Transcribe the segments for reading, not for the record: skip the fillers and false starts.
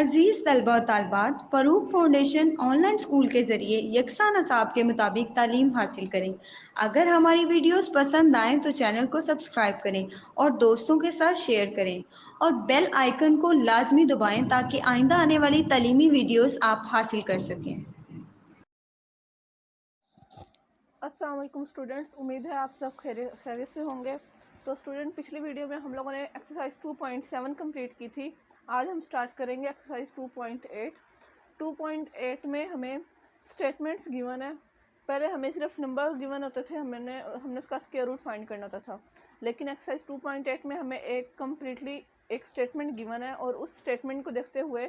अजीज़ तलबा और तालिबात, Farooq foundation online school के ज़रिए यकसा नसाब के मुताबिक तालीम हासिल करें। अगर हमारी वीडियोस पसंद आएँ तो चैनल को सब्सक्राइब करें और दोस्तों के साथ शेयर करें और बेल आइकन को लाजमी दबाएं ताकि आइंदा आने वाली तालीमी वीडियोस आप हासिल कर सकें। अस्सलाम वालेकुम स्टूडेंट्स, उम्मीद है आप सब खैरियत से होंगे। तो स्टूडेंट, पिछली वीडियो में हम लोगों ने एक्सरसाइज 2.7 कंप्लीट की थी। आज हम स्टार्ट करेंगे एक्सरसाइज 2.8। 2.8 में हमें स्टेटमेंट्स गिवन है। पहले हमें सिर्फ नंबर गिवन होते थे, हमने उसका स्क्वायर रूट फाइंड करना होता था। लेकिन एक्सरसाइज 2.8 में हमें एक स्टेटमेंट गिवन है और उस स्टेटमेंट को देखते हुए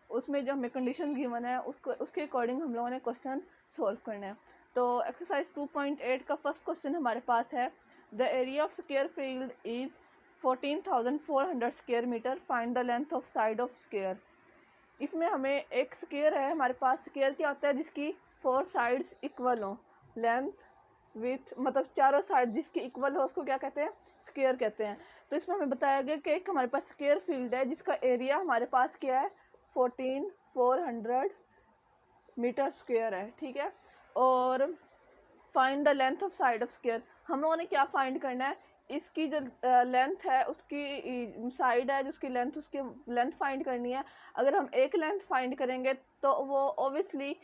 उसमें जो हमें कंडीशन गिवन है उसके अकॉर्डिंग हम लोगों ने क्वेश्चन सॉल्व करना है। तो एक्सरसाइज 2.8 का फर्स्ट क्वेश्चन हमारे पास है, the area of square field is 14,400 square metre, find the length of side of square. इसमें हमें एक स्क्वायर है हमारे पास। स्क्वायर क्या होता है? जिसकी 4 साइड्स इक्वल हो, लेंथ विथ मतलब चारों साइड जिसकी इक्वल हो उसको क्या कहते हैं? स्क्वायर कहते हैं। तो इसमें हमें बताया गया कि एक हमारे पास स्क्वायर फील्ड है जिसका एरिया हमारे पास क्या है? 14,400 मीटर स्क्वायर है, ठीक है। और find the length of side of square, हम लोगों ने क्या फाइंड करना है? इसकी जो लेंथ है उसकी साइड है जिसकी लेंथ, उसकी लेंथ फाइंड करनी है। अगर हम एक लेंथ फाइंड करेंगे तो वो ओबियसली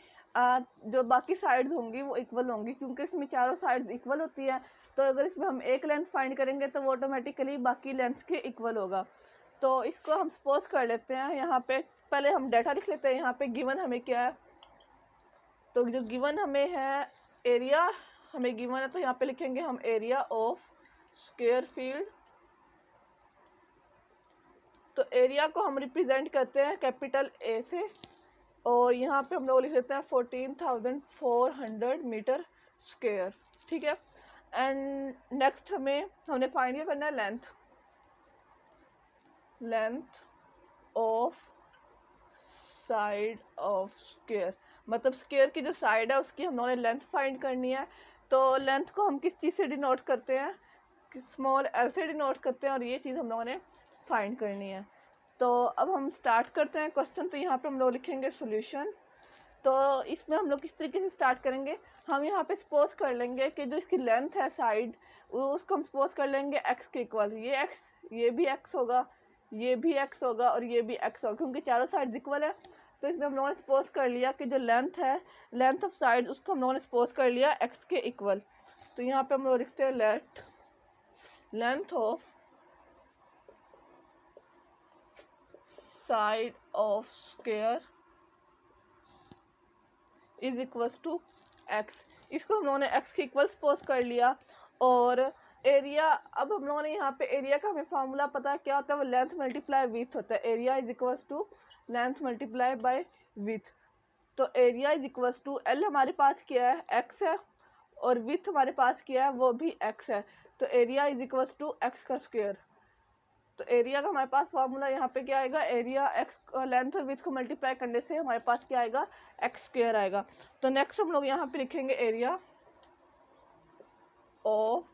जो बाकी साइड्स होंगी वो इक्वल होंगी, क्योंकि इसमें चारों साइड्स इक्वल होती है। तो अगर इसमें हम एक लेंथ फाइंड करेंगे तो वो ऑटोमेटिकली बाकी लेंथ के इक्वल होगा। तो इसको हम सपोज कर लेते हैं। यहाँ पे पहले हम डाटा लिख लेते हैं। यहाँ पे गिवन हमें क्या है? तो जो गिवन हमें है एरिया हमें गिवन है, तो यहाँ पे लिखेंगे हम एरिया ऑफ स्क्वायर फील्ड। तो एरिया को हम रिप्रेजेंट करते हैं कैपिटल ए से, और यहाँ पे हम लोग लिख लेते हैं 14,400 मीटर स्क्वायर, ठीक है। एंड नेक्स्ट हमने फाइंड क्या करना है? Length of side of square, मतलब स्क्वायर की जो साइड है उसकी हम लोगों ने लेंथ फाइंड करनी है। तो लेंथ को हम किस चीज़ से डिनोट करते हैं? स्मॉल एल से डिनोट करते हैं, और ये चीज़ हम लोगों ने फाइंड करनी है। तो अब हम स्टार्ट करते हैं क्वेश्चन। तो यहाँ पे हम लोग लिखेंगे सॉल्यूशन। तो इसमें हम लोग किस तरीके से स्टार्ट करेंगे? हम यहाँ पे सपोज कर लेंगे कि जो इसकी लेंथ है साइड, उसको हम सपोज कर लेंगे एक्स के इक्वल। ये भी एक्स होगा, ये भी एक्स होगा और ये भी एक्स होगा, क्योंकि चारों साइड इक्वल है। तो इसमें हम लोगों ने सपोज कर लिया कि जो लेंथ है, लेंथ ऑफ साइड, उसको हम लोगों ने सपोज कर लिया एक्स के इक्वल। तो यहाँ पे हम लोग लिखते हैं let length of side of square is equals to x. इसको हम लोगों ने एक्स के इक्वल सपोज कर लिया। और एरिया, अब हम लोगों ने यहाँ पे एरिया का हमें फार्मूला पता है क्या होता है? वो लेंथ मल्टीप्लाई विथ होता है। Area is equals to length multiply by with. तो area is equals to L हमारे पास क्या है? एक्स है, और विथ हमारे पास क्या है? वो भी एक्स है। तो area is equals to x का स्क्वायर। तो एरिया का हमारे पास फार्मूला यहाँ पे क्या आएगा? एरिया एक्स लेंथ और विथ को मल्टीप्लाई करने से हमारे पास क्या आएगा? एक्स स्क्वायर आएगा। तो नेक्स्ट हम लोग यहाँ पे लिखेंगे area of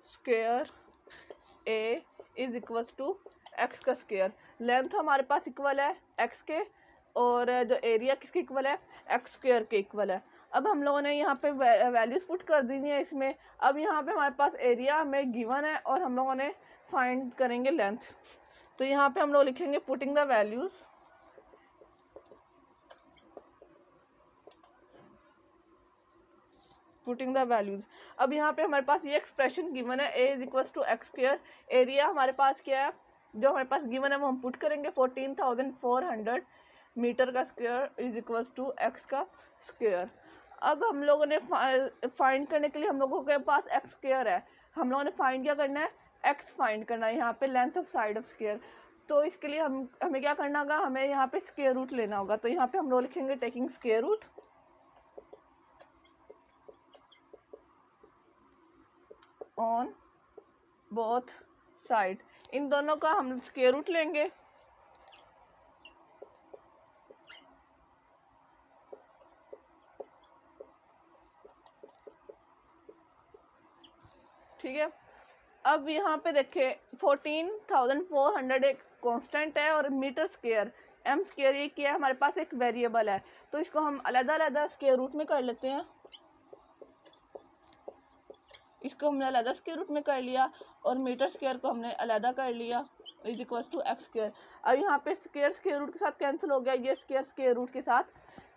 square a is equals to x का स्क्वायर। लेंथ हमारे पास इक्वल है एक्स के, और जो एरिया किसके इक्वल है? एक्स स्क्वायर के इक्वल है। अब हम लोगों ने यहाँ पे वैल्यूज पुट कर दी है इसमें। अब यहाँ पे हमारे पास एरिया हमें गिवन है और हम लोगों ने फाइंड करेंगे लेंथ। तो यहाँ पे हम लोग लिखेंगे putting the values, putting the values. अब यहाँ पे हमारे पास ये एक्सप्रेशन गिवन है, A is equals to x square. Area हमारे पास क्या है? जो हमारे पास गिवन है वो हम पुट करेंगे 14,400 मीटर का square is equals to x का स्क्वायर। अब हम लोगों ने फाइंड करने के लिए हम लोगों के पास एक्स स्क्वायर है, हम लोगों ने फाइंड क्या करना है? एक्स फाइंड करना है, यहाँ पे length of side of square. तो इसके लिए हमें क्या करना होगा? हमें यहाँ पे स्क्वायर रूट लेना होगा। तो यहाँ पे हम लोग लिखेंगे taking square root on both side. इन दोनों का हम स्क्वायर रूट लेंगे। ठीक है। अब यहाँ पे देखे 14,400 एक कांस्टेंट है और मीटर स्क्वायर एम स्क्वायर ये क्या है, हमारे पास एक वेरिएबल है, तो इसको हम अलग-अलग स्क्वायर रूट में कर लेते हैं। इसको हमने अलग स्क्वायर रूट में कर लिया और मीटर स्क्वायर को हमने अलग कर लिया, is equal to x square. अब यहाँ पे स्क्वायर रूट के साथ कैंसिल हो गया, ये स्क्वायर रूट के साथ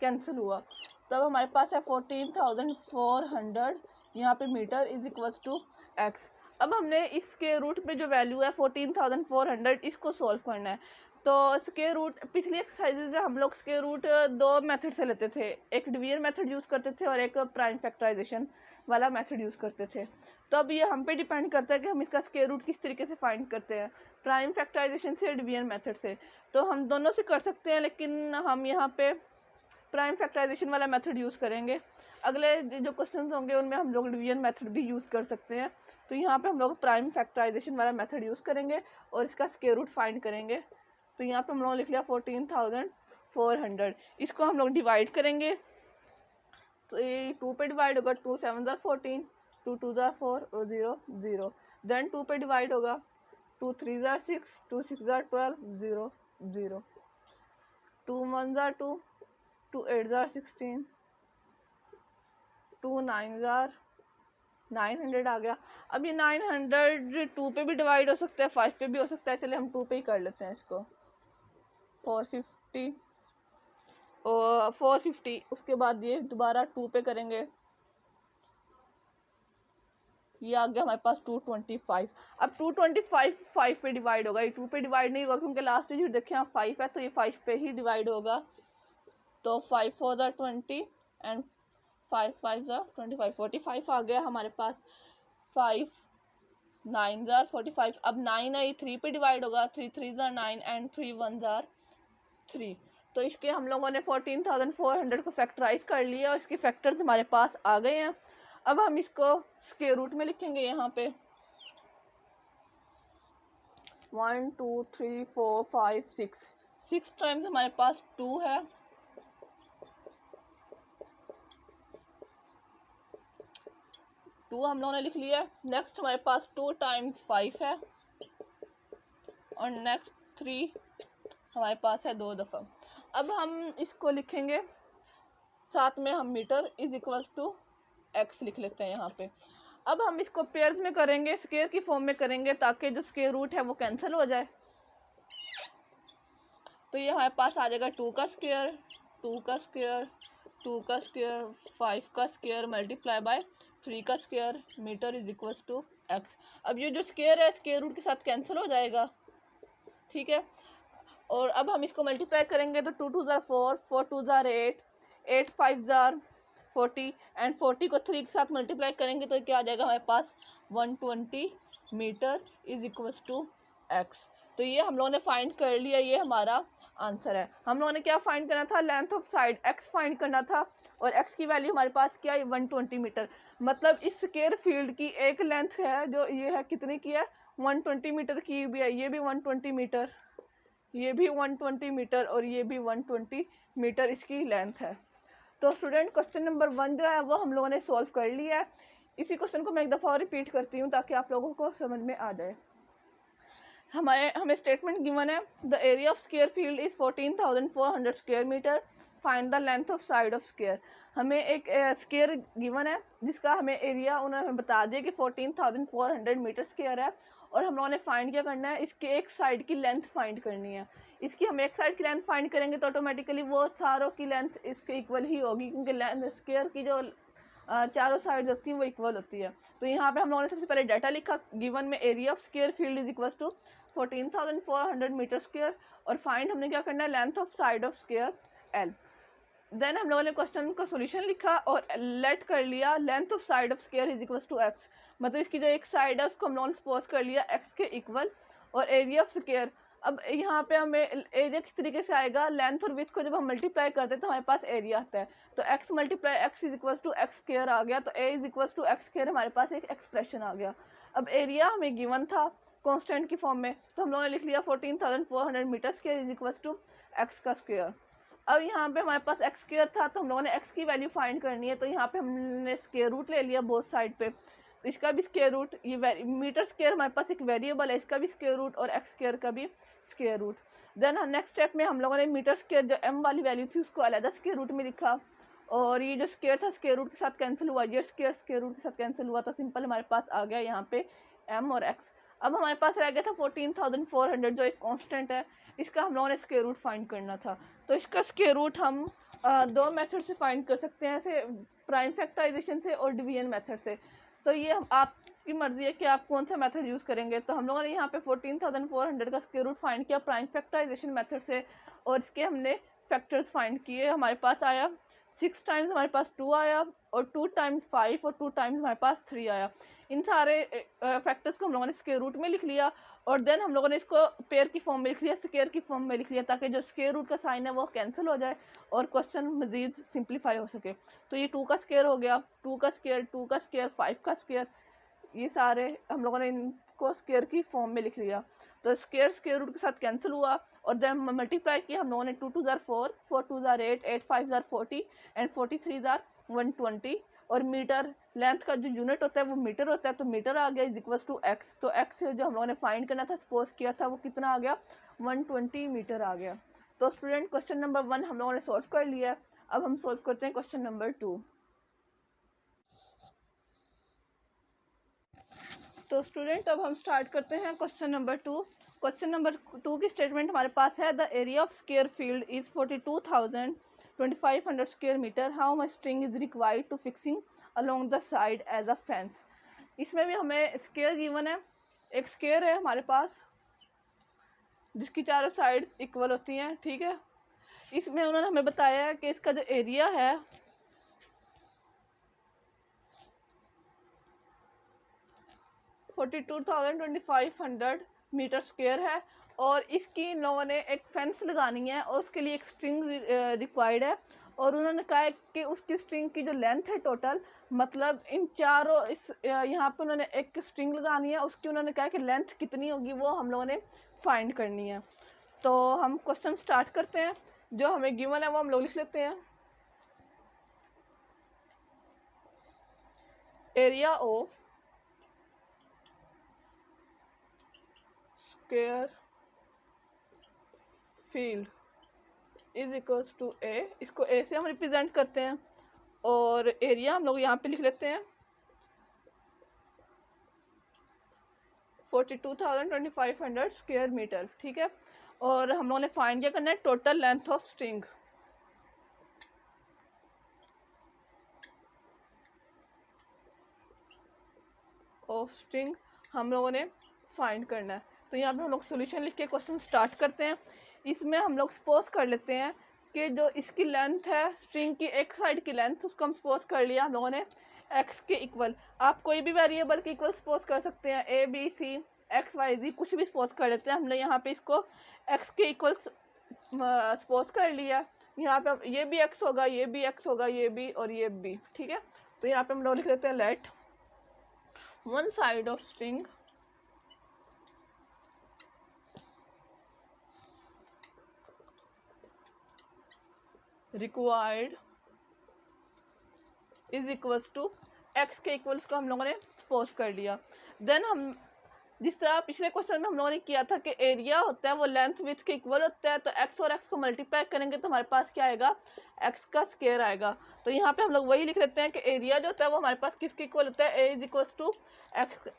कैंसिल हुआ, तब तो हमारे पास है 14,400 यहाँ पे metre is equal to x. अब हमने इस स्क्वायर रूट पे जो वैल्यू है 14,400 इसको सॉल्व करना है। तो स्क्वायर रूट पिछली एक्सरसाइजेज में हम लोग स्क्वायर रूट दो मेथड से लेते थे, एक डिवीजन मेथड यूज़ करते थे और एक प्राइम फैक्टराइजेशन वाला मेथड यूज़ करते थे। तो अब ये हम पे डिपेंड करता है कि हम इसका स्क्वायर रूट किस तरीके से फाइंड करते हैं, प्राइम फैक्टराइजेशन से, डिवीजन मेथड से। तो हम दोनों से कर सकते हैं, लेकिन हम यहाँ पे प्राइम फैक्टराइजेशन वाला मेथड यूज़ करेंगे। अगले जो क्वेश्चन होंगे उनमें हम लोग डिवीजन मेथड भी यूज़ कर सकते हैं। तो यहाँ पे हम लोग प्राइम फैक्टराइजेशन वाला मेथड यूज़ करेंगे और इसका स्क्वायर रूट फाइंड करेंगे। तो यहाँ पे हम लोग लिख लिया 14,400, इसको हम लोग डिवाइड करेंगे। तो ये 2 पे डिवाइड होगा, 2 7 ज़ार 14, 2 2 ज़ार 4 और 0 0। देन 2 पे डिवाइड होगा, 2 3 ज़ार 6, 2 6 ज़ार 12 0 0, 2 1 ज़ार 2, 2 8 ज़ार 16, 2 9 ज़ार 900 आ गया। अब ये 900 2 पे भी डिवाइड हो सकता है, 5 पे भी हो सकता है, चलिए हम 2 पे ही कर लेते हैं इसको। 450 और 450, उसके बाद ये दोबारा 2 पे करेंगे, ये आ गया हमारे पास 225। अब 225 5 पे डिवाइड होगा, ये 2 पे डिवाइड नहीं होगा क्योंकि लास्ट डिजिट देखें आप 5 है, तो ये 5 पे ही डिवाइड होगा। तो 5 4 ज़ार 20 एंड 5 5 ज़ार 25, 45 आ गया हमारे पास। 5 9 ज़ार 45, अब 9 है, 3 पे डिवाइड होगा, 3 3 ज़ार 9 एंड 3 1 ज़ार 3। तो इसके हम लोगों ने 14,400 को फैक्टराइज कर लिया और इसके फैक्टर्स हमारे पास आ गए हैं। अब हम इसको स्क्वायर रूट में लिखेंगे, यहाँ पे 1 2 3 4 5 6 टाइम्स हमारे पास 2 है, 2 हम लोगों ने लिख लिया। नेक्स्ट हमारे पास 2 टाइम्स 5 है और नेक्स्ट 3 हमारे पास है 2 दफ़ा। अब हम इसको लिखेंगे, साथ में हम metre is equals to x लिख लेते हैं यहाँ पे। अब हम इसको पेयर्स में करेंगे, स्क्वायर की फॉर्म में करेंगे ताकि जो स्क्वायर रूट है वो कैंसिल हो जाए। तो ये हमारे पास आ जाएगा 2 का स्क्वायर 2 का स्क्वायर 2 का स्क्वायर 5 का स्क्वायर मल्टीप्लाई बाय 3 का square metre is equals to x. अब ये जो स्क्वायर है स्क्वायर रूट के साथ कैंसिल हो जाएगा, ठीक है। और अब हम इसको मल्टीप्लाई करेंगे तो 2 2 ज़ार 4, 4 2 ज़ार 8, 8 5 ज़ार 40 एंड 40 को 3 के साथ मल्टीप्लाई करेंगे तो क्या आ जाएगा हमारे पास 120 metre is equals to x. तो ये हम लोगों ने फाइंड कर लिया, ये हमारा आंसर है। हम लोगों ने क्या फाइंड करना था, length of side x find करना था और एक्स की वैल्यू हमारे पास क्या है 120 मीटर। मतलब इस स्क्वायर फील्ड की एक लेंथ है जो ये है, कितनी की है 120 मीटर की भी है, ये भी 120 मीटर, ये भी 120 मीटर और ये भी 120 मीटर इसकी लेंथ है। तो स्टूडेंट क्वेश्चन नंबर 1 जो है वो हम लोगों ने सॉल्व कर लिया है। इसी क्वेश्चन को मैं एक दफ़ा और रिपीट करती हूँ ताकि आप लोगों को समझ में आ जाए। हमें स्टेटमेंट गिवन है, the area of square field is 14,400 square metre, find the length of side of square. हमें एक स्क्वायर गिवन है जिसका हमें एरिया उन्होंने हमें बता दिया कि 14,400 मीटर स्क्वायर है और हम लोगों ने फाइंड क्या करना है, इसके एक साइड की लेंथ फाइंड करनी है। इसकी हम एक साइड की लेंथ फाइंड करेंगे तो ऑटोमेटिकली वो चारों की लेंथ इसके इक्वल ही होगी क्योंकि लेंथ स्क्वायर की जो चारों साइड होती हैं वो इक्वल होती है। तो यहाँ पे हम लोगों ने सबसे पहले डाटा लिखा, गिवन में area of square field is equal to 14,400 metre square और फाइंड हमने क्या करना है length of side of square L. Then हम लोगों ने क्वेश्चन का सॉल्यूशन लिखा और लेट कर लिया length of side of square is equal to x, मतलब इसकी जो एक साइड है उसको हम लोगों ने सपोज कर लिया एक्स के इक्वल और एरिया ऑफ स्क्वायर। अब यहाँ पे हमें एरिया किस तरीके से आएगा, लेंथ और विड्थ को जब हम मल्टीप्लाई करते हैं तो हमारे पास एरिया आता है, तो X multiply X is equal to x square आ गया, तो A is equal to x square हमारे पास एक एक्सप्रेशन आ गया। अब एरिया हमें गिवन था कांस्टेंट की फॉर्म में, तो हम लोगों ने लिख लिया 14,400 metre square is equal to x का स्क्वायर। अब यहाँ पे हमारे पास एक्स स्क्वायर था तो हम लोगों ने एक्स की वैल्यू फाइंड करनी है, तो यहाँ पे हमने स्क्वायर रूट ले लिया बोथ साइड पे, इसका भी स्क्वायर रूट, ये मीटर स्क्वायर हमारे पास एक वेरिएबल है, इसका भी स्क्वायर रूट और एक्स स्क्वायर का भी square root. Then next step में हम लोगों ने मीटर स्क्वायर जो m वाली वैल्यू थी उसको अलग स्क्वायर रूट में लिखा, और ये जो स्क्वायर था स्क्वायर रूट के साथ कैंसिल हुआ, ये स्क्वायर स्क्वायर रूट के साथ कैंसिल हुआ, तो सिंपल हमारे पास आ गया यहाँ पे m और x। अब हमारे पास रह गया था 14,400 जो एक कांस्टेंट है, इसका हम लोगों ने स्क्वायर रूट फाइंड करना था। तो इसका स्क्वायर रूट हम दो मेथड से फाइंड कर सकते हैं, ऐसे प्राइम फैक्टराइजेशन से और डिवीजन मेथड से। तो ये हम आपकी मर्जी है कि आप कौन सा मेथड यूज़ करेंगे। तो हम लोगों ने यहाँ पे 14,400 का स्क्वायर रूट फाइंड किया प्राइम फैक्टराइजेशन मेथड से, और इसके हमने फैक्टर्स फाइंड किए। हमारे पास आया 6 टाइम्स हमारे पास 2 आया, और 2 टाइम्स 5 और 2 टाइम्स हमारे पास 3 आया। इन सारे फैक्टर्स को हम लोगों ने स्क्वायर रूट में लिख लिया, और देन हम लोगों ने इसको पेयर की फॉर्म में लिख लिया, स्क्वायर की फॉर्म में लिख लिया, ताकि जो स्क्वायर रूट का साइन है वो कैंसिल हो जाए और क्वेश्चन मज़ीद सिंप्लीफाई हो सके। तो ये 2 का स्क्वायर हो गया, 2 का स्क्वायर, 2 का स्क्वायर, 5 का स्क्वायर, ये सारे हम लोगों ने इनको स्क्वायर की फॉर्म में लिख लिया। तो स्क्वायर स्क्वायर रूट के साथ कैंसिल हुआ, और देन मल्टीप्लाई किया हम लोगों ने, 2 2 ज़ार 4, 4 2 ज़ार 8, 8 5 ज़ार 40 एंड 43 ज़ार 120। और मीटर लेंथ का जो यूनिट होता है वो मीटर होता है, तो मीटर आ गया इज इक्वल्स टू एक्स। तो एक्स जो हम लोगों ने फाइंड करना था, सपोज किया था, वो कितना आ गया, 120 मीटर आ गया। तो स्टूडेंट क्वेश्चन नंबर 1 हम लोगों ने सॉल्व कर लिया। अब हम सॉल्व करते हैं क्वेश्चन नंबर 2। तो स्टूडेंट अब हम स्टार्ट करते हैं क्वेश्चन नंबर 2। क्वेश्चन नंबर 2 की स्टेटमेंट हमारे पास है, the area of square field is 42,2500 square metre, how much string is required to fixing along the side as a fence. इसमें भी हमें स्क्वायर गिवन है, एक स्क्वायर है हमारे पास जिसकी चारों साइड इक्वल होती हैं, ठीक है। इसमें उन्होंने हमें बताया है कि इसका जो एरिया है 42,2500 मीटर स्क्वायर है, और इसकी इन लोगों ने एक फेंस लगानी है और उसके लिए एक स्ट्रिंग रिक्वायर्ड है। और उन्होंने कहा है कि उसकी स्ट्रिंग की जो लेंथ है टोटल, मतलब इन चारों इस यहाँ पे उन्होंने एक स्ट्रिंग लगानी है, उसकी उन्होंने कहा कि लेंथ कितनी होगी वो हम लोगों ने फाइंड करनी है। तो हम क्वेश्चन स्टार्ट करते हैं, जो हमें गिवन है वो हम लोग लिख लेते हैं। Area of square field is equals to A, इसको ए से हम रिप्रेजेंट करते हैं, और एरिया हम लोग यहाँ पे लिख लेते हैं 42,2500 स्क्वायर मीटर, ठीक है। और हम लोगों ने फाइंड क्या करना है, टोटल लेंथ ऑफ स्ट्रिंग। हम लोगों ने फाइंड करना है। तो यहाँ पे हम लोग सोल्यूशन लिख के क्वेश्चन स्टार्ट करते हैं। इसमें हम लोग सपोज कर लेते हैं कि जो इसकी लेंथ है स्ट्रिंग की एक साइड की लेंथ, उसको हम सपोज कर लिया हम लोगों ने एक्स के इक्वल। आप कोई भी वेरिएबल के इक्वल सपोज कर सकते हैं, A B C X Y Z कुछ भी सपोज कर लेते हैं। हमने यहाँ पे इसको एक्स के इक्वल सपोज कर लिया। यहाँ पे ये भी एक्स होगा, ये भी एक्स होगा, ये भी और ये भी, ठीक है। तो यहाँ पे हम लोग लिख लेते हैं late one side of string required is equals to x के इक्वल्स को हम लोगों ने सपोज कर लिया। देन हम जिस तरह पिछले क्वेश्चन में हम लोगों ने किया था कि एरिया होता है वो लेंथ विड्थ के इक्वल होता है, तो x और x को मल्टीप्लाई करेंगे तो हमारे पास क्या आएगा, x का स्क्वायर आएगा। तो यहाँ पे हम लोग वही लिख लेते हैं कि एरिया जो होता है वो हमारे पास किसके इक्वल होता है, a is equal to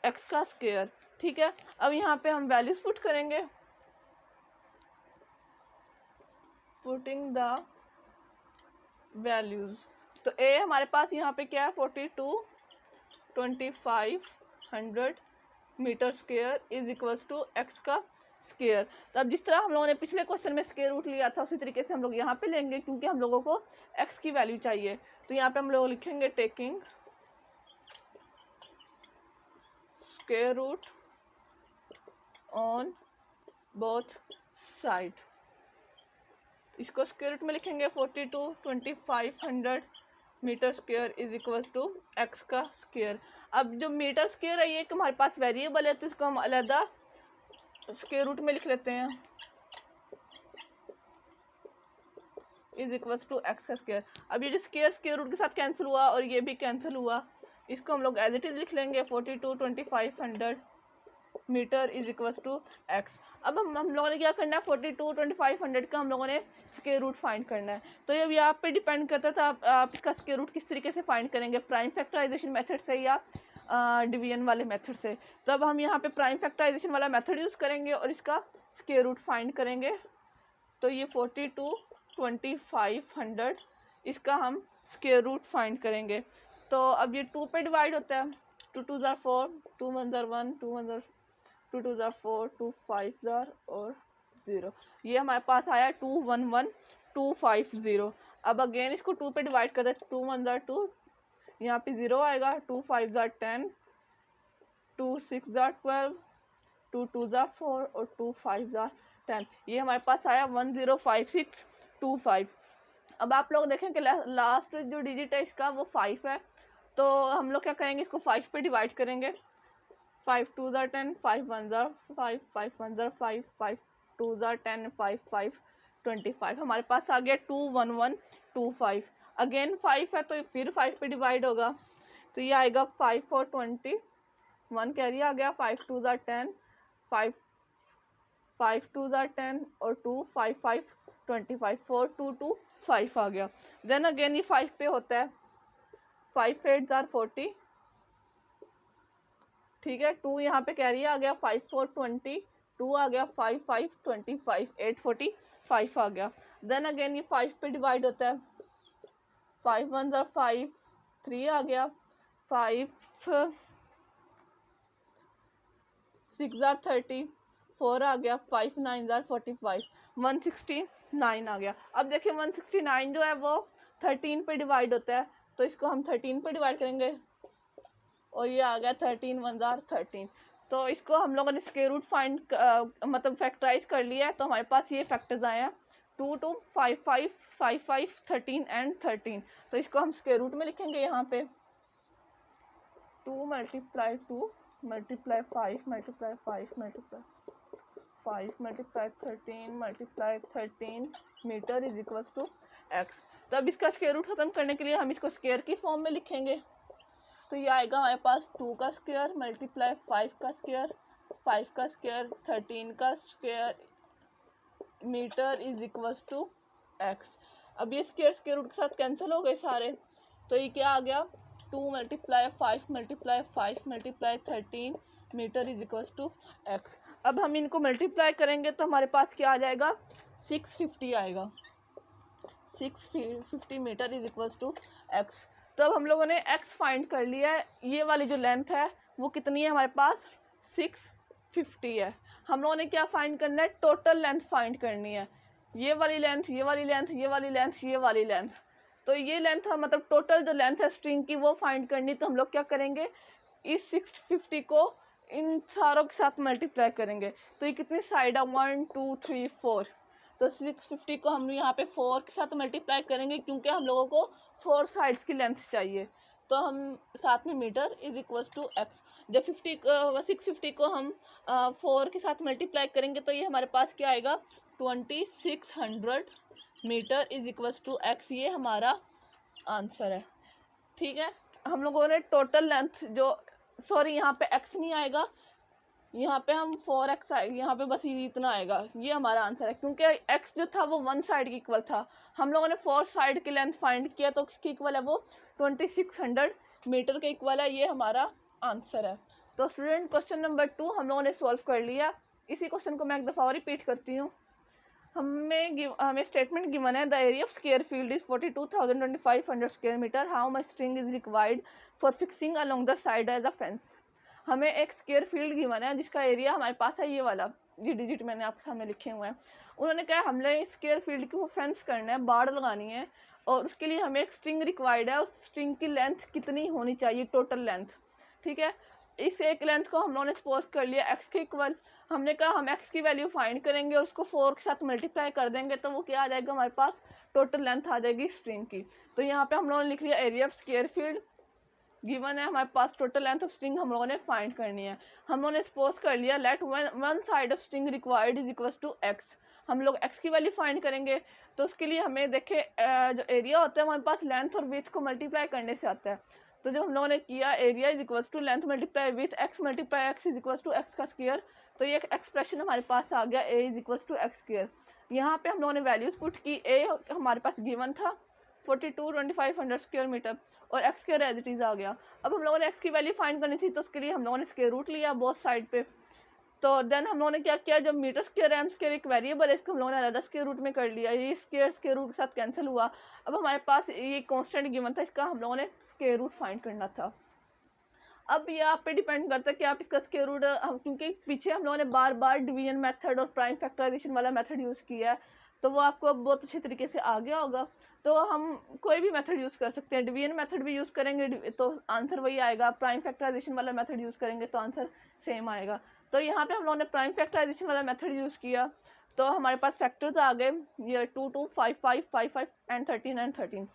x का स्क्वायर, ठीक है। अब यहाँ पे हम वैल्यूज पुट करेंगे, पुटिंग द वैल्यूज। तो a हमारे पास यहाँ पे क्या है 42,2500 metre square is equals to x का स्क्वायर। तो अब जिस तरह हम लोगों ने पिछले क्वेश्चन में स्क्वायर रूट लिया था उसी तरीके से हम लोग यहाँ पे लेंगे, क्योंकि हम लोगों को x की वैल्यू चाहिए। तो यहाँ पे हम लोग लिखेंगे taking square root on both side. इसको स्क्वायर रूट में लिखेंगे 42,2500 metre square is equal to x का स्क्वायर। अब जो मीटर स्क्वायर है ये हमारे पास वेरिएबल है, तो इसको हम अलहदा स्क्वायर रूट में लिख लेते हैं इज इक्वल टू एक्स का स्क्वायर। अब ये जो स्क्वायर स्क्वायर रूट के साथ कैंसिल हुआ और ये भी कैंसिल हुआ, इसको हम लोग एज इट इज़ लिख लेंगे 42/2500 metre is equals to x. अब हम लोगों ने क्या करना है, 42/2500 का हम लोगों ने स्क्वायर रूट फाइंड करना है। तो ये भी आप पे डिपेंड करता था आप इसका स्क्वायर रूट किस तरीके से फाइंड करेंगे, प्राइम फैक्टराइजेशन मेथड से या डिवीजन वाले मेथड से। तो अब हम यहाँ पे प्राइम फैक्टराइजेशन वाला मेथड यूज़ करेंगे और इसका स्क्वायर रूट फाइंड करेंगे। तो ये 42/2500 इसका हम स्क्वायर रूट फाइंड करेंगे। तो अब ये 2 पे डिवाइड होता है, 2 2 ज़ार 4, 2 1 ज़ार 1, 2 1 ज़ार 2 2 ज़ार 4, 2 5 ज़ार और 0। ये हमारे पास आया 211,250। अब अगेन इसको 2 पे डिवाइड कर दें, 2 1 ज़ार 2, यहाँ पे 0 आएगा, 2 5 ज़ार 10, 2 6 ज़ार 12, 2 2 ज़ार 4 और 2 5 ज़ार 10। ये हमारे पास आया 105625। अब आप लोग देखें कि लास्ट जो डिजिट है इसका वो 5 है। तो हम लोग क्या करेंगे, इसको 5 पे डिवाइड करेंगे। 5 2 ज़ार 10, 5 1 ज़ार 5, 5 1 ज़ार 5, 5 2 ज़ार 10, 5 5 25। हमारे पास आ गया 21125। अगेन 5 है तो फिर 5 पे डिवाइड होगा, तो ये आएगा 5 4 20, 1 कैरी आ गया, 5 2 ज़ार 10, 5 5 2 ज़ार 10 और 2 5 5 25, 4 2 2 5 आ गया। देन अगेन ये 5 पे होता है, 5 8 ज़ार 40, ठीक है। 2 यहाँ पे कैरी आ गया, 5 4 20, 2 आ गया, 5 5 25, 8 45 आ गया। देन अगेन ये 5 पे डिवाइड होता है, 5 1 ज़ार 5, 3 आ गया, 5 6 ज़ार 30, 4 आ गया, 5 9 ज़ार 45, 169 आ गया। अब देखिए 169 जो है वो 13 पे डिवाइड होता है, तो इसको हम 13 पे डिवाइड करेंगे और ये आ गया 13 1 ज़ार 13। तो इसको हम लोगों ने स्क्वायर रूट फाइंड मतलब फैक्टराइज कर लिया है। तो हमारे पास ये फैक्टर्स आए हैं 2 2 5 5 5 5 13 एंड 13। तो इसको हम स्क्वायर रूट में लिखेंगे यहाँ पे 2 × 2 multiply 5 multiply 5 multiply 5 multiply 13 metre is equals to x. तो अब इसका स्क्वायर रूट खत्म करने के लिए हम इसको स्क्वायर की फॉर्म में लिखेंगे। तो ये आएगा हमारे पास 2 का स्क्वायर मल्टीप्लाई 5 का स्क्वायर, 5 का स्क्वायर 13 का square metre is equals to x. अब ये स्क्वायर रूट के साथ कैंसिल हो गए सारे, तो ये क्या आ गया 2 multiply 5 multiply 5 multiply 13 metre is equals to x. अब हम इनको मल्टीप्लाई करेंगे तो हमारे पास क्या आ जाएगा 650 आएगा, 650 metre is equals to x. तो अब हम लोगों ने x फाइंड कर लिया है। ये वाली जो लेंथ है वो कितनी है हमारे पास 650 है। हम लोगों ने क्या फाइंड करना है, टोटल लेंथ फाइंड करनी है। ये वाली लेंथ, ये वाली लेंथ, ये वाली लेंथ, ये वाली लेंथ। तो ये लेंथ मतलब टोटल जो लेंथ है स्ट्रिंग की वो फाइंड करनी। तो हम लोग क्या करेंगे, इस 650 को इन सारों के साथ मल्टीप्लाई करेंगे। तो ये कितनी साइड है 1 2 3 4। तो 650 को हम यहाँ पे 4 के साथ मल्टीप्लाई करेंगे क्योंकि हम लोगों को 4 साइड्स की लेंथ चाहिए। तो हम साथ में metre is equals to x. जब 650 को हम 4 के साथ मल्टीप्लाई करेंगे तो ये हमारे पास क्या आएगा 2600 metre is equals to x. ये हमारा आंसर है, ठीक है। हम लोगों ने टोटल लेंथ जो यहाँ पे एक्स नहीं आएगा, यहाँ पे हम 4x आएगा, यहाँ पे बस ये इतना आएगा। ये हमारा आंसर है क्योंकि x जो था वो 1 साइड की इक्वल था। हम लोगों ने 4 साइड की लेंथ फाइंड किया तो किसकी इक्वल है वो 2600 मीटर के इक्वल है। ये हमारा आंसर है। तो स्टूडेंट क्वेश्चन नंबर 2 हम लोगों ने सॉल्व कर लिया। इसी क्वेश्चन को मैं एक दफ़ा और रिपीट करती हूँ। हमें स्टेटमेंट गिवन है the area of square field is 42,2500 square metre. How much string is required for fixing along the side as a fence. हमें एक स्क्वायर फील्ड गिवन है जिसका एरिया हमारे पास है ये वाला, ये डिजिट मैंने आपके सामने लिखे हुए हैं। उन्होंने कहा हमने इस स्क्वायर फील्ड की वो फेंस करना है, बाड़ लगानी है और उसके लिए हमें एक स्ट्रिंग रिक्वायर्ड है। उस स्ट्रिंग की लेंथ कितनी होनी चाहिए, टोटल लेंथ, ठीक है। इस एक लेंथ को हम लोगों ने सपोज कर लिया एक्स के इक्वल। हमने कहा हम एक्स की वैल्यू फाइंड करेंगे और उसको 4 के साथ मल्टीप्लाई कर देंगे तो वो क्या आ जाएगा हमारे पास टोटल लेंथ आ जाएगी स्ट्रिंग की। तो यहाँ पे हम लोगों ने लिख लिया area of square field given है, हमारे पास टोटल लेंथ ऑफ स्ट्रिंग हम लोगों ने फाइंड करनी है। हम लोगों ने सपोज कर लिया let one side of string required is equal to x. हम लोग एक्स की वैल्यू फाइंड करेंगे तो उसके लिए हमें देखे जो एरिया होता है हमारे पास लेंथ और विड्थ को मल्टीप्लाई करने से आता है। तो जब हम लोगों ने किया area is equal to length multiply with X multiply X is equal to x का स्क्वायर, तो ये एक एक्सप्रेशन हमारे पास आ गया A is equal to x square. यहाँ पे हम लोगों ने वैल्यूज पुट की, ए हमारे पास गिवन था 42,2500 स्क्वायर मीटर और x square as it is आ गया। अब हम लोगों ने एक्स की वैल्यू फाइंड करनी थी, तो उसके लिए हम लोगों ने स्क्वायर रूट लिया बोथ साइड पे। तो देन हम लोगों ने क्या किया, जब मीटर स्क्वायर एम स्क्वायर एक वेरिएबल है, इसको हम लोगों ने अलग स्क्वायर रूट में कर लिया, ये स्क्वायर रूट के साथ कैंसिल हुआ। अब हमारे पास ये कांस्टेंट गिवन था, इसका हम लोगों ने स्क्वायर रूट फाइंड करना था। अब ये आप पे डिपेंड करता है कि आप इसका स्क्वायर रूट, क्योंकि पीछे हम लोगों ने बार बार डिवीजन मेथड और प्राइम फैक्टराइजेशन वाला मेथड यूज़ किया है, तो वो आपको अब बहुत अच्छे तरीके से आ गया होगा। तो हम कोई भी मेथड यूज़ कर सकते हैं, डिवीजन मेथड भी यूज़ करेंगे तो आंसर वही आएगा, प्राइम फैक्टराइजेशन वाला मेथड यूज़ करेंगे तो आंसर सेम आएगा। तो यहाँ पे हम लोगों ने प्राइम फैक्टराइजेशन वाला मेथड यूज़ किया, तो हमारे पास फैक्टर्स आ गए ये 2 2 5 5 5 5 एंड 13।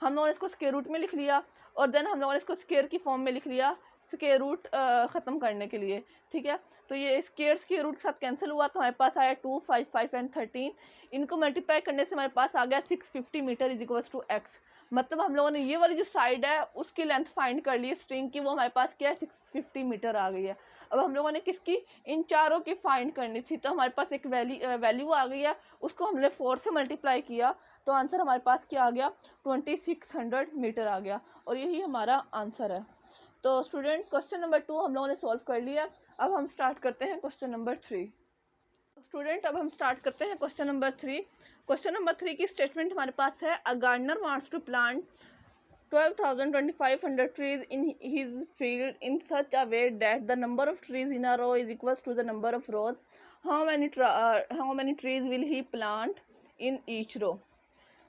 हम लोगों ने इसको स्क्वायर रूट में लिख लिया और देन हम लोगों ने इसको स्क्वायर की फॉर्म में लिख लिया स्क्वायर रूट ख़त्म करने के लिए, ठीक है। तो ये स्क्वायर रूट के साथ कैंसिल हुआ, तो हमारे पास आया 2 5 5 एंड 13। इनको मल्टीप्लाई करने से हमारे पास आ गया 650 metre is equal to x. मतलब हम लोगों ने ये वाली जो साइड है उसकी लेंथ फाइंड कर ली स्ट्रिंग की, वो हमारे पास क्या है 650 मीटर आ गई है। अब हम लोगों ने किसकी, इन चारों की फाइंड करनी थी, तो हमारे पास एक वैल्यू आ गई है, उसको हमने 4 से मल्टीप्लाई किया, तो आंसर हमारे पास क्या आ गया 2600 मीटर आ गया, और यही हमारा आंसर है। तो स्टूडेंट क्वेश्चन नंबर 2 हम लोगों ने सॉल्व कर लिया। अब हम स्टार्ट करते हैं क्वेश्चन नंबर 3। स्टूडेंट अब हम स्टार्ट करते हैं क्वेश्चन नंबर 3। क्वेश्चन नंबर 3 की स्टेटमेंट हमारे पास है, a gardener wants to plant 12,2500 trees in his field in such a way that the number of trees in a row is equal to the number of rows. How many trees will he plant in each row?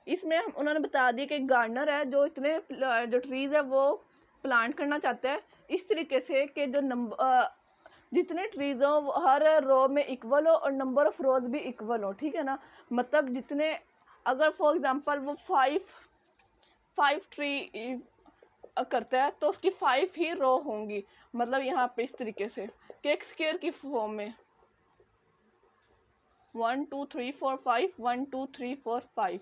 इसमें उन्होंने बता दिया कि gardener है जो इतने जो trees है वो प्लांट करना चाहता है इस तरीके से कि जो नंबर जितने ट्रीज हो हर रो में इक्वल हो और नंबर ऑफ रोज भी इक्वल हो, ठीक है ना। मतलब जितने, अगर फॉर एग्जांपल वो 5 ट्री करता है तो उसकी 5 ही रो होंगी। मतलब यहाँ पे इस तरीके से कि एक स्क्वायर की फॉर्म में 1 2 3 4 5 1 2 3 4 5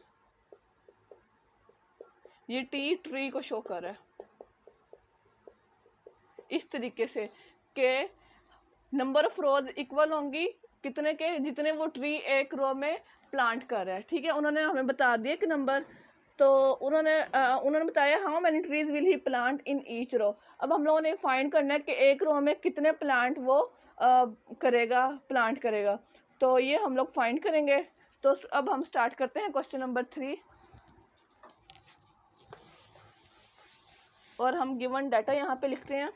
ये ट्री को शो कर रहा है इस तरीके से कि नंबर ऑफ रोज इक्वल होंगी कितने के, जितने वो ट्री एक रो में प्लांट कर रहा है, ठीक है। उन्होंने हमें बता दिया कि नंबर, तो उन्होंने बताया how many trees will he plant in each row. अब हम लोगों ने फाइंड करना है कि एक रो में कितने प्लांट वो प्लांट करेगा, तो ये हम लोग फाइंड करेंगे। तो अब हम स्टार्ट करते हैं क्वेश्चन नंबर 3, और हम गिवन डाटा यहाँ पे लिखते हैं।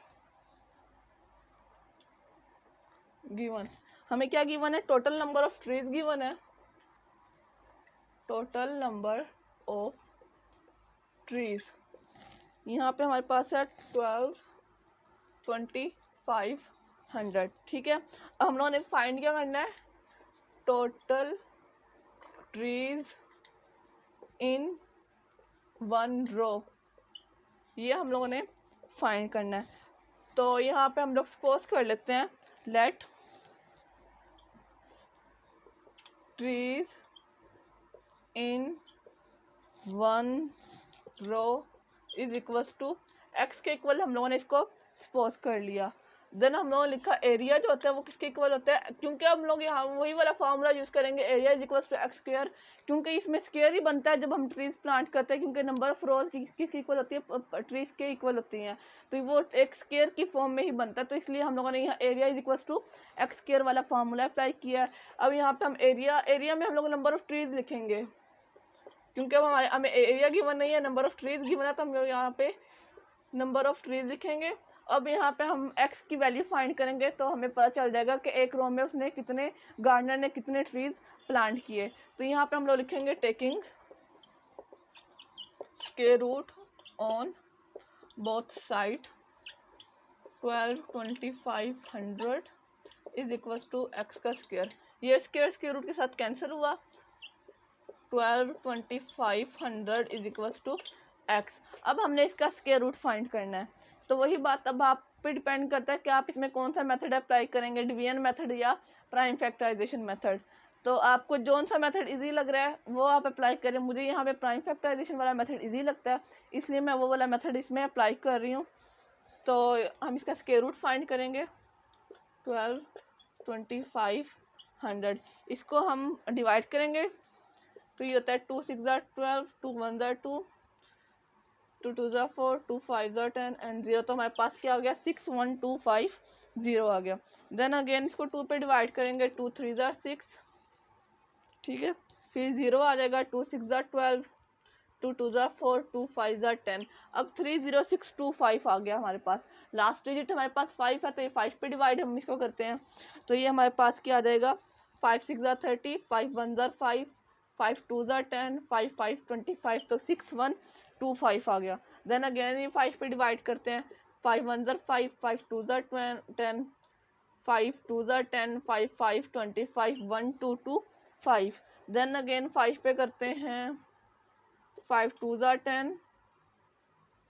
गिवन हमें क्या गिवन है, total number of trees given है, टोटल नंबर ऑफ ट्रीज यहाँ पे हमारे पास है 12,2500, ठीक है। अब हम लोगों ने फाइंड क्या करना है, टोटल ट्रीज इन वन रो, ये हम लोगों ने फाइंड करना है। तो यहाँ पे हम लोग सपोज कर लेते हैं, let trees in one row is equal to x के इक्वल हम लोगों ने इसको सपोज कर लिया। देन हम लोगों ने लिखा एरिया जो होता है वो किसके इक्वल होता है, क्योंकि हम लोग यहाँ वही वाला फॉर्मूला यूज़ करेंगे, area is equal to x square, क्योंकि इसमें स्क्वायर ही बनता है जब हम ट्रीज प्लांट करते हैं, क्योंकि नंबर ऑफ रोज किसकी इक्वल होती है, ट्रीज के इक्वल होती हैं, तो वो एक स्क्वायर की फॉर्म में ही बनता है। तो इसलिए हम लोगों ने यहाँ area is equal to x square वाला फॉर्मूला अप्लाई किया है। अब यहाँ पे हम एरिया में हम लोग नंबर ऑफ ट्रीज लिखेंगे, क्योंकि अब हमें एरिया गिवन नहीं है, नंबर ऑफ ट्रीज गिवन है, तो हम लोग यहाँ पे नंबर ऑफ ट्रीज लिखेंगे। अब यहाँ पे हम x की वैल्यू फाइंड करेंगे तो हमें पता चल जाएगा कि एक रो में उसने गार्डनर ने कितने ट्रीज प्लांट किए। तो यहाँ पे हम लोग लिखेंगे taking square root on both side 12,2500 is equal to x का स्क्वायर, ये स्क्वायर रूट के साथ कैंसिल हुआ, 12,2500 इज इक्वल टू एक्स। अब हमने इसका स्क्वायर रूट फाइंड करना है, तो वही बात अब आप पे डिपेंड करता है कि आप इसमें कौन सा मेथड अप्लाई करेंगे, डिवीजन मेथड या प्राइम फैक्टराइजेशन मेथड। तो आपको जौन सा मेथड इजी लग रहा है वो आप अप्लाई करें। मुझे यहाँ पे प्राइम फैक्टराइजेशन वाला मेथड इजी लगता है, इसलिए मैं वो वाला मेथड इसमें अप्लाई कर रही हूँ। तो हम इसका स्क्वायर रूट फाइंड करेंगे 12, 2500। इसको हम डिवाइड करेंगे तो ये होता है 2 6 12, 2 1 2, 2 2 4, 2 5 10 एंड 0। तो हमारे पास क्या आ गया 61250 आ गया। देन अगेन इसको 2 पे डिवाइड करेंगे 2 3 6, ठीक है। फिर 0 आ जाएगा 2 6 12, 2 2 4, 2 5 10। अब 30625 आ गया हमारे पास। लास्ट डिजिट हमारे पास 5 है तो ये 5 पे डिवाइड हम इसको करते हैं तो ये हमारे पास क्या आ जाएगा 5 6 30, 5 1 5, 5 2 10, 5 5 25, तो 6125 आ गया। देन अगेन ये 5 पे डिवाइड करते हैं 5 1 5, 5 2 10, 5 2 10, 5 5 25, 1 2 2 5। देन अगेन 5 पे करते हैं 5 2 10,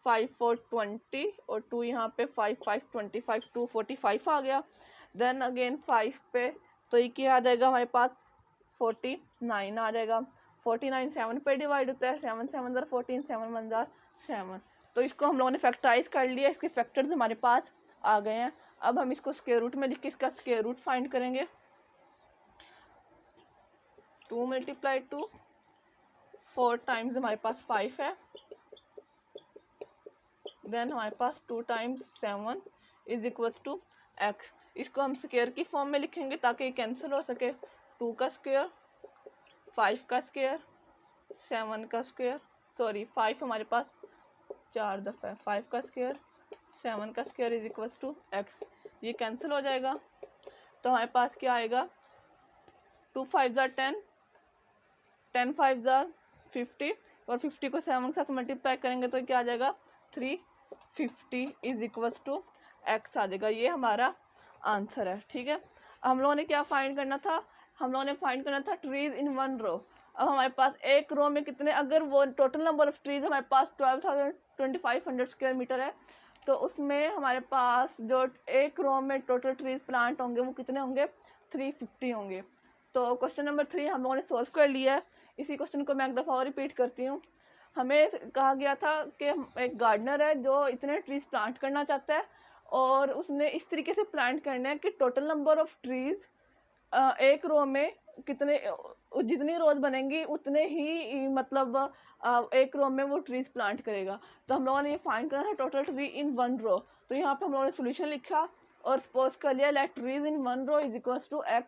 5 4 20 और 2 यहाँ पे 5 5 25, 2 45 आ गया। देन अगेन 5 पे तो ये क्या आ जाएगा हमारे पास 49 आ जाएगा। 49 7 पे डिवाइड होता है 7 7 14, 7 1 7। तो इसको हम लोगों ने फैक्टराइज कर लिया, इसके फैक्टर्स हमारे पास आ गए हैं। अब हम इसको स्क्वायर रूट में लिख के इसका स्क्वायर रूट फाइंड करेंगे। 2 × 2, 4 टाइम्स हमारे पास 5 है। देन हमारे पास 2 times 7 is equals to x। इसको हम स्क्वायर की फॉर्म में लिखेंगे ताकि ये कैंसिल हो सके। 2 का स्क्वायर, 5 का स्क्वायर, 7 का स्क्वायर, सॉरी 5 हमारे पास 4 दफ़ा है, 5 का स्क्वायर, 7 का square is equals to x। ये कैंसिल हो जाएगा तो हमारे पास क्या आएगा 2 5 10, 10 5 50 और 50 को 7 के साथ मल्टीप्लाई करेंगे तो क्या आ जाएगा 350 इज इक्वल्स टू x आ जाएगा। ये हमारा आंसर है, ठीक है। हम लोगों ने क्या फाइंड करना था, हम लोगों ने फाइंड करना था ट्रीज इन 1 रो। अब हमारे पास एक रो में कितने, अगर वो टोटल नंबर ऑफ ट्रीज हमारे पास 12,2500 स्क्वायर मीटर है तो उसमें हमारे पास जो एक रो में टोटल ट्रीज प्लांट होंगे वो कितने होंगे 350 होंगे। तो क्वेश्चन नंबर 3 हम लोगों ने सॉल्व कर लिया है। इसी क्वेश्चन को मैं एक दफ़ा और रिपीट करती हूँ। हमें कहा गया था कि एक गार्डनर है जो इतने ट्रीज प्लांट करना चाहता है और उसने इस तरीके से प्लांट करना है कि टोटल नंबर ऑफ ट्रीज एक रो में कितने, जितनी रोज बनेंगी उतने ही मतलब एक रो में वो ट्रीज प्लांट करेगा। तो हम लोगों ने ये फाइंड करना था टोटल ट्री इन 1 रो। तो यहाँ पे हम लोगों ने सोल्यूशन लिखा और सपोज कर लिया let trees in 1 row is equals to x।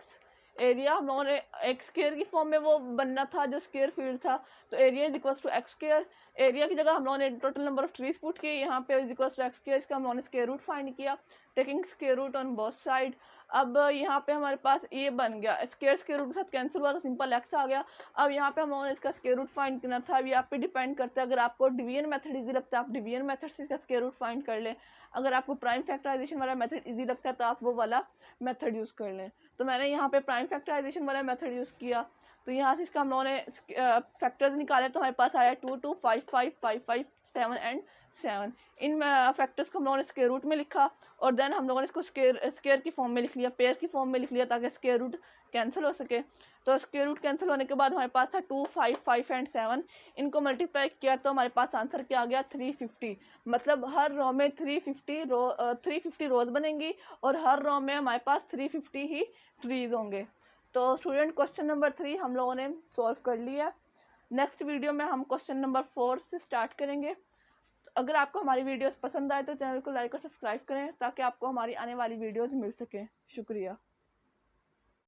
Area हम लोगों ने एक स्क्वायर की फॉर्म में वो बनना था जो स्क्वायर फील्ड था, तो area is equals to x square. Area की जगह हम लोगों ने total number of trees put किए, यहाँ पे is equals to x square. इसका हम लोगों ने स्क्वायर रूट फाइंड किया taking square root on both side. अब यहाँ पे हमारे पास ये बन गया, स्क्वायर रूट के साथ कैंसिल हुआ तो सिंपल एक्स आ गया। अब यहाँ पे हम लोगों ने इसका स्क्वायर रूट फाइंड करना था। अब ये आप पे डिपेंड करता है, अगर आपको डिवीजन मेथड इजी लगता है आप डिवीजन मेथड से इसका स्क्वायर रूट फाइंड कर लें, अगर आपको प्राइम फैक्टराइजेशन वाला मेथड इजी लगता है तो आप वो वाला मेथड यूज़ कर लें। तो मैंने यहाँ पे प्राइम फैक्टराइजेशन वाला मेथड यूज़ किया, तो यहाँ से इसका हम लोगों ने फैक्टर्स निकाले तो हमारे पास आया 2 2 5 5 5 5 7 एंड 7। इन फैक्टर्स को हम लोगों ने स्क्वायर रूट में लिखा और देन हम लोगों ने इसको स्क्वायर की फॉर्म में लिख लिया, पेयर की फॉर्म में लिख लिया ताकि स्क्वायर रूट कैंसिल हो सके। तो स्क्वायर रूट कैंसिल होने के बाद हमारे पास था 2 5 5 एंड 7। इनको मल्टीप्लाई किया तो हमारे पास आंसर क्या आ गया 350। मतलब हर रो में 350 रोज बनेंगी और हर रो में हमारे पास 350 ही ट्रीज होंगे। तो स्टूडेंट क्वेश्चन नंबर 3 हम लोगों ने सॉल्व कर लिया। नेक्स्ट वीडियो में हम क्वेश्चन नंबर 4 से स्टार्ट करेंगे। अगर आपको हमारी वीडियोस पसंद आए तो चैनल को लाइक और सब्सक्राइब करें ताकि आपको हमारी आने वाली वीडियोस मिल सकें। शुक्रिया।